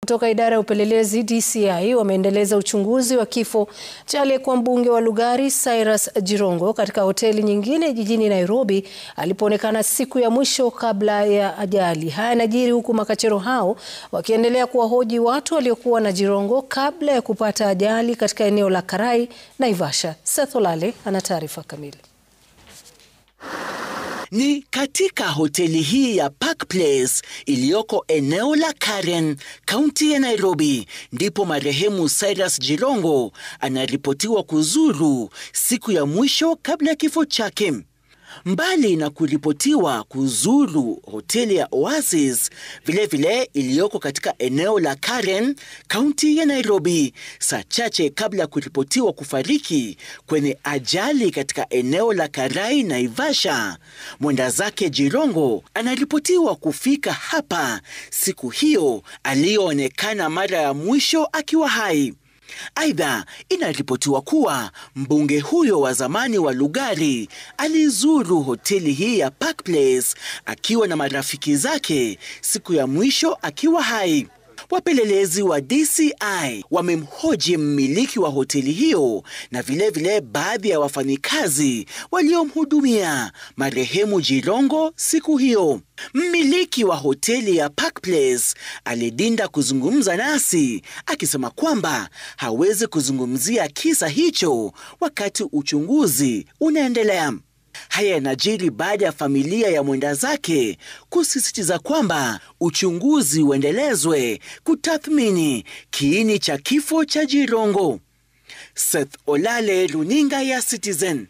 Kutoka idara ya upelelezi DCI wameendeleza uchunguzi wa kifo cha aliyekuwa mbunge wa Lugari Cyrus Jirongo katika hoteli nyingine jijini Nairobi alipoonekana siku ya mwisho kabla ya ajali. Haya yanajiri huku makachero hao wakiendelea kuwahoji watu waliokuwa na Jirongo kabla ya kupata ajali katika eneo la Karai, Naivasha. Seth Olale ana taarifa kamili. Ni katika hoteli hii ya Park Place iliyoko eneo la Karen, kaunti ya Nairobi, ndipo marehemu Cyrus Jirongo anaripotiwa kuzuru siku ya mwisho kabla ya kifo chake. Mbali na kuripotiwa kuzuru hoteli ya Oasis, vilevile iliyoko katika eneo la Karen, kaunti ya Nairobi, saa chache kabla ya kuripotiwa kufariki kwenye ajali katika eneo la Karai, Naivasha, mwenda zake Jirongo anaripotiwa kufika hapa siku hiyo aliyoonekana mara ya mwisho akiwa hai. Aidha, inaripotiwa kuwa mbunge huyo wa zamani wa Lugari alizuru hoteli hii ya Park Place akiwa na marafiki zake siku ya mwisho akiwa hai. Wapelelezi wa DCI wamemhoji mmiliki wa hoteli hiyo na vilevile baadhi ya wafanyikazi waliomhudumia marehemu Jirongo siku hiyo. Mmiliki wa hoteli ya Park Place alidinda kuzungumza nasi akisema kwamba hawezi kuzungumzia kisa hicho wakati uchunguzi unaendelea. Haya yanajiri baada ya familia ya mwenda zake kusisitiza kwamba uchunguzi uendelezwe kutathmini kiini cha kifo cha Jirongo. Seth Olale, runinga ya Citizen.